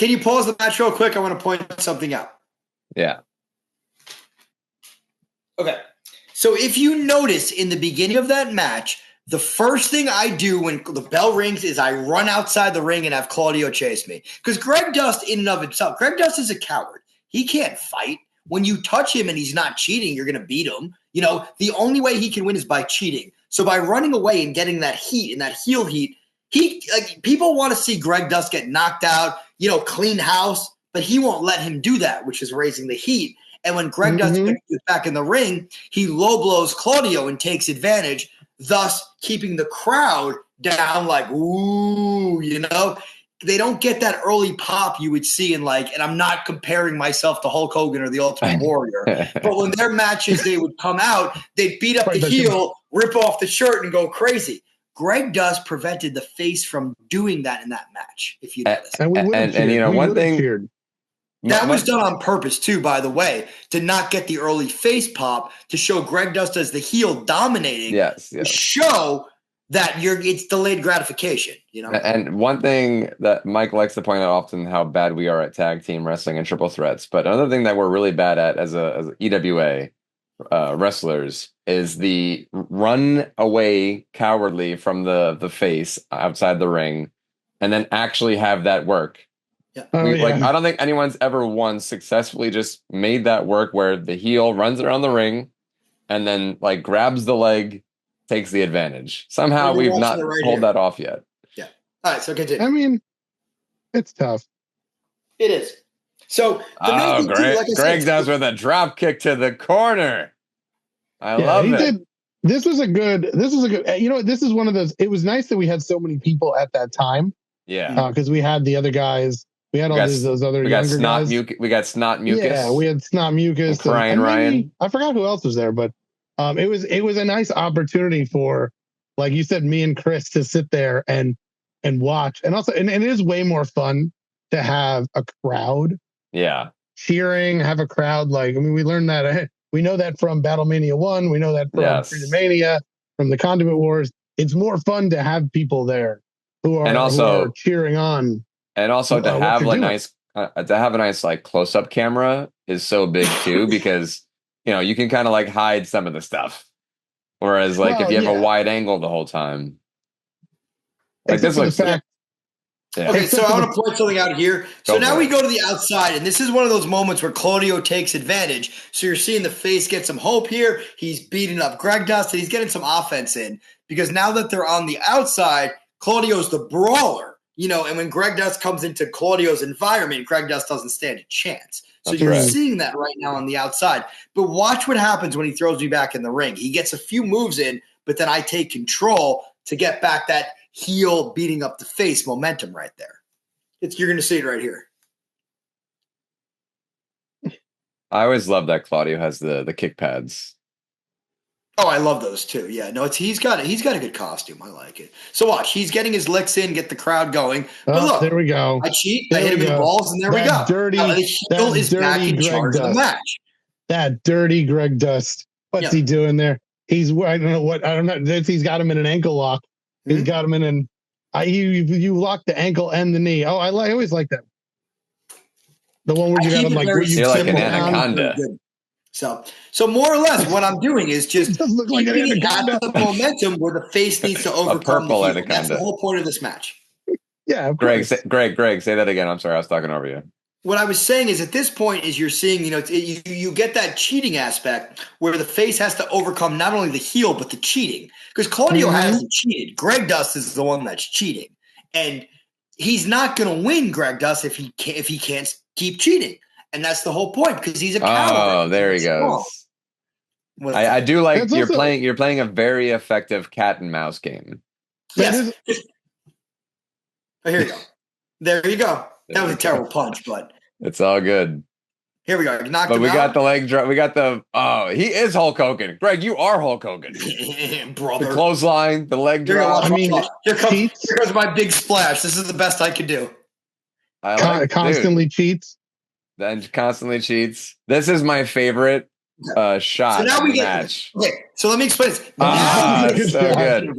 you pause the match real quick? I want to point something out. Yeah. Okay. So if you notice in the beginning of that match, the first thing I do when the bell rings is I run outside the ring and have Claudio chase me. Because Gregdust in and of himself, Gregdust is a coward. He can't fight. When you touch him and he's not cheating, you're going to beat him. You know, the only way he can win is by cheating. So by running away and getting that heat and that heel heat, people want to see Gregdust get knocked out, clean house, but he won't let him do that, which is raising the heat. And when Gregdust gets back in the ring, he low blows Claudio and takes advantage, thus keeping the crowd down like, ooh, They don't get that early pop you would see in and I'm not comparing myself to Hulk Hogan or the Ultimate Warrior, but when their matches, they would come out, they'd beat up the heel, rip off the shirt, and go crazy. Gregdust prevented the face from doing that in that match, if you notice. And one thing that was done on purpose too, by the way, to not get the early face pop, to show Gregdust as the heel dominating. Yes. To show that it's delayed gratification, And one thing that Mike likes to point out often, how bad we are at tag team wrestling and triple threats. But another thing that we're really bad at as EWA wrestlers is the run away cowardly from the face outside the ring, and then actually have that work. Yeah. I don't think anyone's ever once successfully just made that work where the heel runs around the ring and then grabs the leg, takes the advantage. Somehow we've not pulled that off yet. Yeah. All right, so continue. I mean, it's tough. It is. So Greg does with a drop kick to the corner. I love it. This was a good. This is one of those. It was nice that we had so many people at that time. Yeah. Because we had the other guys. We had those other younger guys. We got Snot Mucus. Yeah, we had Snot Mucus. And Crying Ryan. I forgot who else was there, but it was a nice opportunity for, like you said, me and Chris to sit there and watch. And also, and it is way more fun to have a crowd. Yeah. Cheering, have a crowd. We learned that. We know that from Battlemania 1. We know that from Freedom Mania, from the Condiment Wars. It's more fun to have people there who are cheering on. And also to have a nice close up camera is so big too, because you can kind of hide some of the stuff. Whereas if you have a wide angle the whole time, this looks. Okay, so I want to point something out here. So now we go to the outside, and this is one of those moments where Claudio takes advantage. So you're seeing the face get some hope here. He's beating up Gregdust, and he's getting some offense in. Because now that they're on the outside, Claudio's the brawler, and when Gregdust comes into Claudio's environment, Gregdust doesn't stand a chance. So you're seeing that right now on the outside. But watch what happens when he throws me back in the ring. He gets a few moves in, but then I take control to get back that heel beating up the face momentum right there. You're going to see it right here. I always love that Claudio has the kick pads. Oh, I love those too. Yeah, no, he's got a good costume. I like it. So watch, he's getting his licks in, get the crowd going. But look, there we go. I cheat, I hit him in the balls, and there we go. The heel is back in charge of the match. That dirty Gregdust. What's he doing there? He's I don't know. He's got him in an ankle lock. He's got him in you lock the ankle and the knee. Oh, I always like that. The one where you got him you're like an anaconda. So more or less, what I'm doing is just keeping it at the momentum where the face needs to overcome the heel. That's the whole point of this match. Yeah, Greg, say that again. I'm sorry, I was talking over you. What I was saying is, at this point, is you're seeing, you get that cheating aspect where the face has to overcome not only the heel but the cheating, because Claudio hasn't cheated. Gregdust is the one that's cheating, and he's not going to win Gregdust if he can't keep cheating. And that's the whole point, because he's a coward. Oh, there he goes. I do like you're playing a very effective cat and mouse game. Yes. Oh, here you go. There you go. That was a terrible punch, but it's all good. Here we go. Knocked But him we out. got the leg drop. We got the. Oh, he is Hulk Hogan. Greg, you are Hulk Hogan. Brother. The clothesline, the leg Here, drop. watch, I mean, watch. Here cheats. comes my big splash. This is the best I could do. I like, Constantly cheats. Then constantly cheats. This is my favorite shot So now of we the get. match. Okay, so let me explain this. Ah, Now it's so good.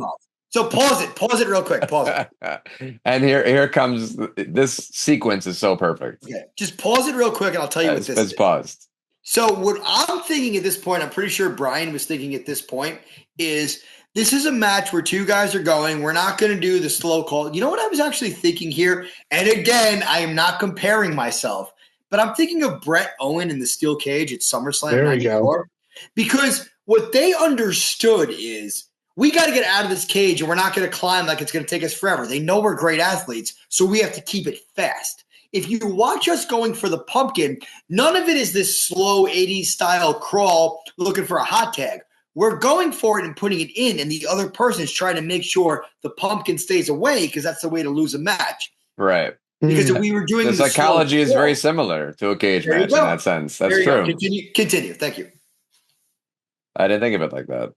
So pause it. Pause it real quick. Pause it. And here comes this sequence is so perfect. Okay, just pause it real quick, and I'll tell you what this It's is. paused. So what I'm thinking at this point, I'm pretty sure Brian was thinking at this point, is this is a match where two guys are going. We're not going to do the slow call. You know what I was actually thinking here? And again, I am not comparing myself, but I'm thinking of Bret Owen in the steel cage at SummerSlam There we go. 94. Because what they understood is we got to get out of this cage and we're not going to climb like it's going to take us forever. They know we're great athletes, so we have to keep it fast. If you watch us going for the pumpkin, none of it is this slow 80s style crawl looking for a hot tag. We're going for it and putting it in, and the other person's trying to make sure the pumpkin stays away because that's the way to lose a match. Right. Because if we were doing The psychology is very similar to a cage There you match in go. that sense. That's There you true. go. Continue. Thank you. I didn't think of it like that.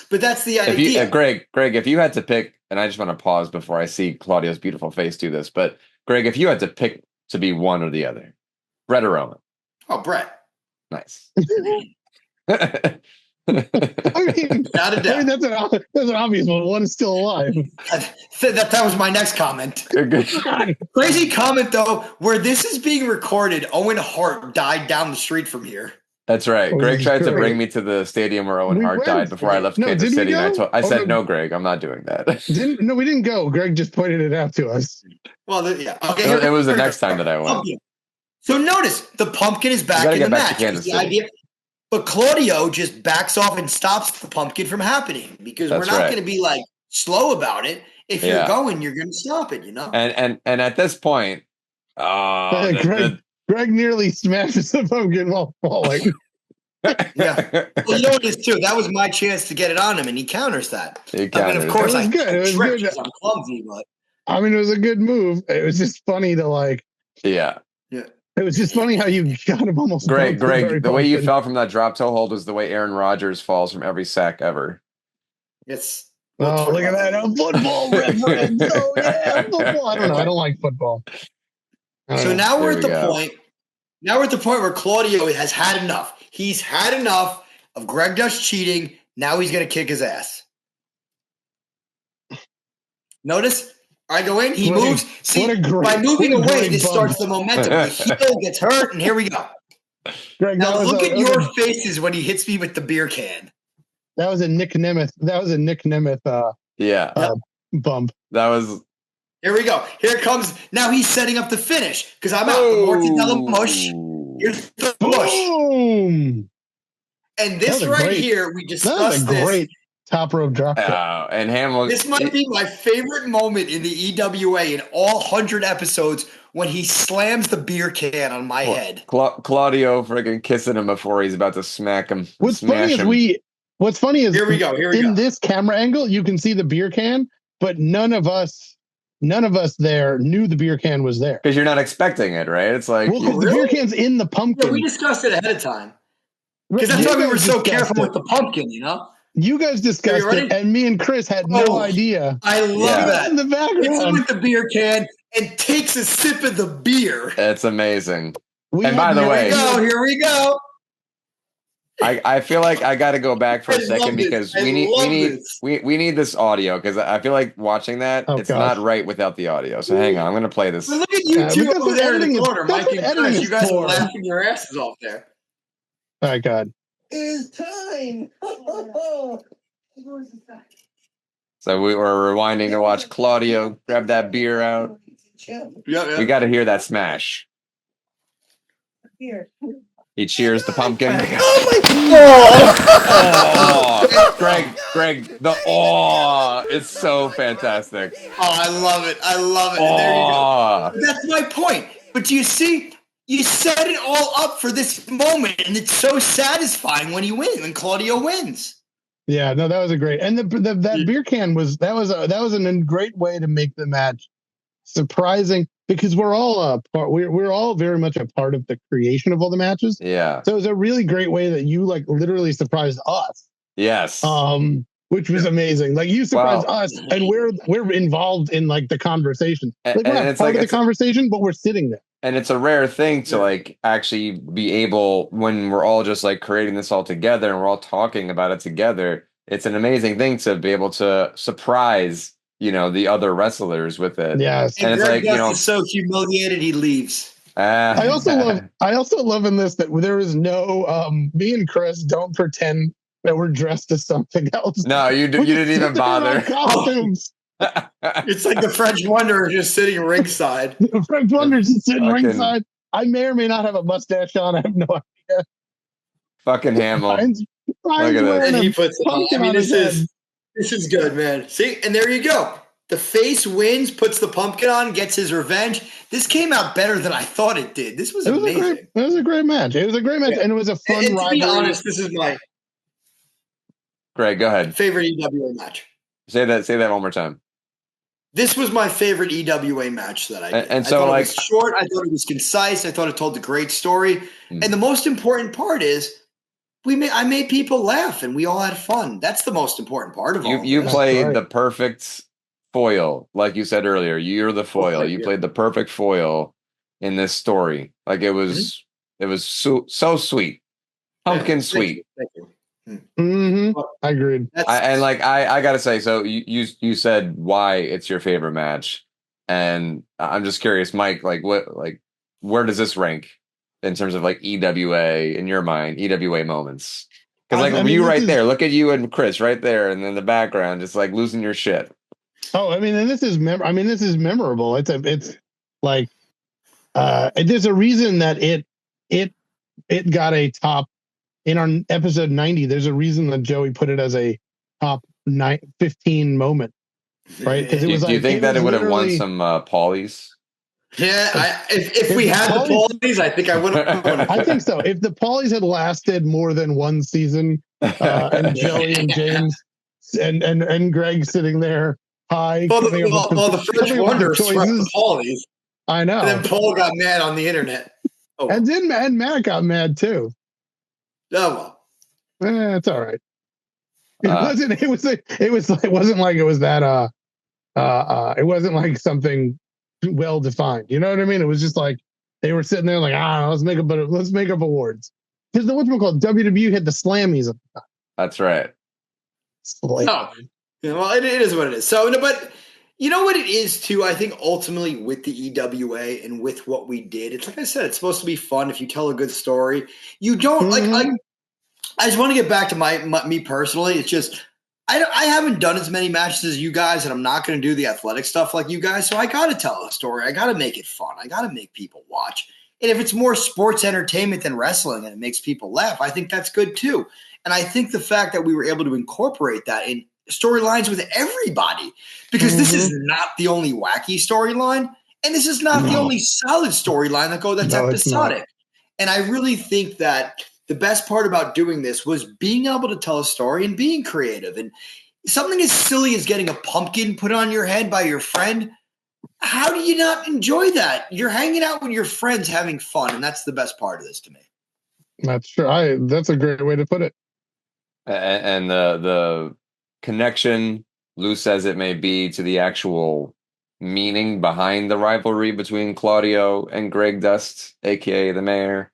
But that's the If idea. you, Greg, if you had to pick, and I just want to pause before I see Claudio's beautiful face do this, but Greg, if you had to pick to be one or the other, Bret or Owen? Oh, Bret. Nice. I mean, Without a doubt. that's an obvious one. One is still alive. That was my next comment. Crazy comment, though, where this is being recorded, Owen Hart died down the street from here. That's right. Oh, Greg this is tried to great. bring me to the stadium where Owen We Hart went. died before I left No, Kansas did we City. And go? I said, no. no, Greg, I'm not doing that. We didn't go. Greg just pointed it out to us. Well, yeah. Okay. It was the next time that I went. Pumpkin. So notice the pumpkin is back gotta in get the back to match. Kansas The City. idea, but Claudio just backs off and stops the pumpkin from happening because That's we're not right. going to be like slow about it. If Yeah. you're going, you're going to stop it. You know. And at this point, Greg nearly smashes the pumpkin while falling. Yeah. Well, you know what it is too. That was my chance to get it on him, and he counters that. He I mean, counters. of course, It was I good. It was tripped good. because I'm clumsy, but I mean, it was a good move. It was just funny to like. Yeah. It was just funny how you got him almost. Greg, the way you pumpkin. fell from that drop toe hold was the way Aaron Rodgers falls from every sack ever. it's. Oh, look at that! A football reference. Oh yeah, football. I don't know. I don't like football. So now we're There at the we go. point. Now we're at the point where Claudio has had enough. He's had enough of Gregdust cheating. Now he's going to kick his ass. Notice I go in. He What a- moves. See, what a great- by moving what a away, great this bump. starts the momentum. The heel gets hurt, and here we go. Greg, Now that was look a- at your faces when he hits me with the beer can. That was a Nick Nemeth. That was a Nick Nemeth Yeah. bump. That was. Here we go. Here it comes. Now he's setting up the finish because I'm out. The mortadella mush. Here's the mush. Boom! And this That was a right great- here, we That was discussed a this. great top rope drop. kick. And Hamill. This might be my favorite moment in the EWA in all 100 episodes when he slams the beer can on my head. Claudio friggin' kissing him before he's about to smack him. What's smash funny is him. What's funny is Here we go. Here we in go. this camera angle, you can see the beer can, but none of us there knew the beer can was there. Because you're not expecting it, right? It's like Well, 'cause the beer can's in the Yeah, pumpkin. we discussed it ahead of time because that's You why we guys were so discussed careful it. with the pumpkin, you know? You guys discussed you ready? it, and me and Chris had no Oh, idea. I love Yeah. that. In the Hits him background, with the beer can and takes a sip of the beer. it's amazing. we And had by the no way- idea. Here we go. I feel like I got to go back for I a second love this. because I love this. we need this audio because I feel like watching that Oh, it's gosh. not right without the audio. So hang on, I'm gonna play this. But look at you Yeah, two because over the there in editing the is- corner, that's Mike what and Chris. editing You guys is are for. laughing your asses off there. Oh God! It's time. So we were rewinding to watch Claudio grab that beer out. Yeah. We got to hear that smash. He cheers the pumpkin. Oh, Greg, the it's so fantastic. Oh, I love it. I love it. And there you go. Oh, That's my point. But do you see? You set it all up for this moment, and it's so satisfying when you win, when Claudio wins. Yeah, no, that was a great, and that beer can was a great way to make the match surprising. because we're all we're all very much a part of the creation of all the matches. Yeah. So it was a really great way that you like literally surprised us. Yes. Which was amazing. Like you surprised us, and we're involved in like the conversation. Like we're not part of the conversation, but we're sitting there. And it's a rare thing to like actually be able, when we're all just like creating this all together and we're all talking about it together. It's an amazing thing to be able to surprise, the other wrestlers with it. Yes. And it's like, is so humiliated he leaves. I also love in this that there is no me and Chris don't pretend that we're dressed as something else. No, you didn't even bother. Costumes. It's like the French Wanderer just sitting ringside. The French Wanderer just sitting ringside. I may or may not have a mustache on. I have no idea. Fucking Hamill. Brian's Look at this. And he puts it on. I mean, this is good, man. See, and there you go. The face wins, puts the pumpkin on, gets his revenge. This came out better than I thought it did. This was amazing. It was a great match. It was a great match, and it was a fun rivalry. To be honest, this is my Greg, go ahead. Favorite EWA match. Say that one more time. This was my favorite EWA match that I did. And so, I thought it was short. I thought it was concise. I thought it told a great story. And the most important part is I made people laugh, and we all had fun. That's the most important part of all. You played the perfect foil, like you said earlier. You're the foil. You played the perfect foil in this story. Like it was so sweet, pumpkin sweet. Thank you. Mm-hmm. I agreed. I gotta say, so you said why it's your favorite match, and I'm just curious, Mike. Where does this rank in terms of like EWA in your mind? EWA moments, because right there. Look at you and Chris right there, and in the background, just like losing your shit. Oh, I mean, and this is memorable. It's like there's a reason that it got a top. In our episode 90, there's a reason that Joey put it as a top 15 moment, right? Because it was. Do you think that it would have won some Paulies? Yeah, if we had the Paulies, I think I would have won. I think so. If the Paulies had lasted more than one season, and Joey and James and Greg sitting there high, the French Wonder swept the Paulies. I know. And then Paul got mad on the internet. Oh. And Matt got mad too. Oh well, it's all right. It wasn't. It wasn't like it was that. It wasn't like something well defined. You know what I mean? It was just like they were sitting there like, let's make up awards. Because the whatchamacallit, WWE had the Slammies at the time. That's right. Well, it is what it is. So, but you know what it is too. I think ultimately with the EWA and with what we did, it's like I said, it's supposed to be fun. If you tell a good story, you don't like. I just want to get back to me personally. It's just I haven't done as many matches as you guys, and I'm not going to do the athletic stuff like you guys. So I got to tell a story. I got to make it fun. I got to make people watch. And if it's more sports entertainment than wrestling and it makes people laugh, I think that's good too. And I think the fact that we were able to incorporate that in storylines with everybody, because this is not the only wacky storyline, and this is not the only solid storyline that's episodic. And I really think that the best part about doing this was being able to tell a story and being creative. And something as silly as getting a pumpkin put on your head by your friend, how do you not enjoy that? You're hanging out with your friends having fun, and that's the best part of this to me. That's true. That's a great way to put it. And the connection, loose as it may be, to the actual meaning behind the rivalry between Claudio and Gregdust, aka the mayor.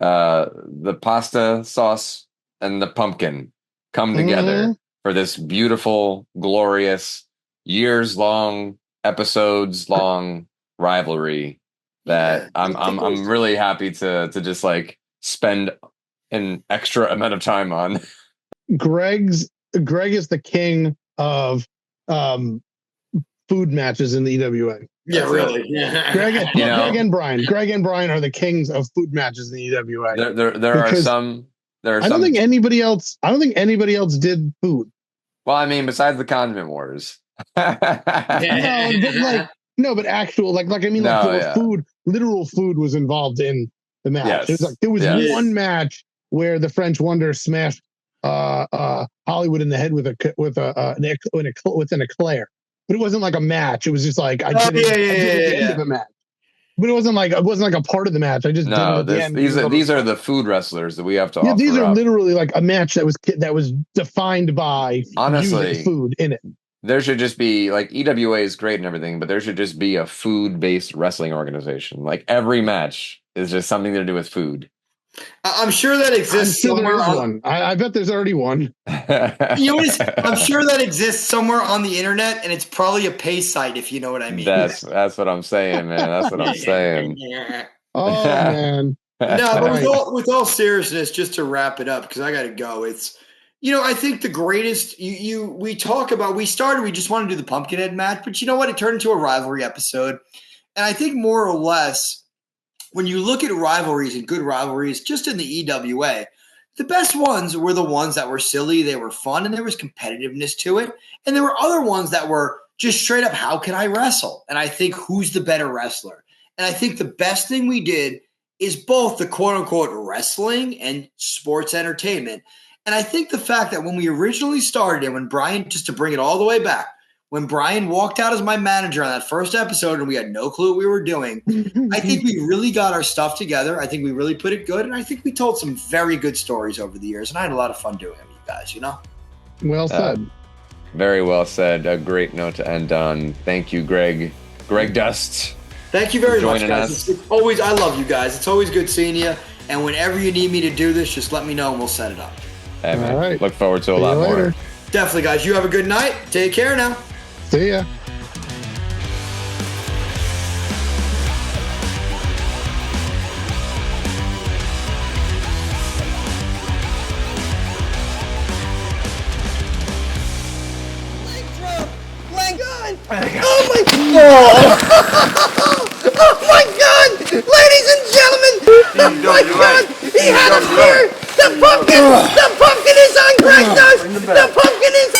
The pasta sauce and the pumpkin come together for this beautiful, glorious, years-long, episodes-long rivalry that I'm really happy to just like spend an extra amount of time on. Greg is the king of food matches in the EWA. Yeah, really. Yeah. Greg and Brian are the kings of food matches in the EWA. There are some. I don't think anybody else did food. Well, I mean, besides the Condiment Wars. But actual food, literal food was involved in the match. Yes. There was one match where the French Wonder smashed Hollywood in the head with an eclair. But it wasn't like a match. It was just like I did it at the end of a match. But it wasn't like a part of the match. I just did it at the end. These are the food wrestlers that we have to offer. These are up. literally like a match that was defined by honestly food in it. There should just be like EWA is great and everything, but there should just be a food-based wrestling organization. Like every match is just something to do with food. I'm sure that exists somewhere. I bet there's already one. You know what? I'm sure that exists somewhere on the internet, and it's probably a pay site, if you know what I mean. That's what I'm saying, man. That's what I'm saying. Oh man. No, but with all seriousness, just to wrap it up, because I got to go. It's, I think the greatest we just wanted to do the Pumpkinhead match, but you know what? It turned into a rivalry episode. And I think more or less, when you look at rivalries and good rivalries, just in the EWA, the best ones were the ones that were silly, they were fun, and there was competitiveness to it. And there were other ones that were just straight up, how can I wrestle? And I think who's the better wrestler? And I think the best thing we did is both the quote-unquote wrestling and sports entertainment. And I think the fact that when we originally started and when Brian, just to bring it all the way back, when Brian walked out as my manager on that first episode and we had no clue what we were doing, I think we really got our stuff together. I think we really put it good. And I think we told some very good stories over the years. And I had a lot of fun doing it with you guys, Well said. Very well said. A great note to end on. Thank you, Gregdust. Thank you very much, guys. It's always, I love you guys. It's always good seeing you. And whenever you need me to do this, just let me know and we'll set it up. Hey, man. All right. Look forward to a lot more. Definitely, guys. You have a good night. Take care now. See ya. Oh my God! Ladies and gentlemen! Oh my God! He had us here! The pumpkin is on Gregdust! The pumpkin is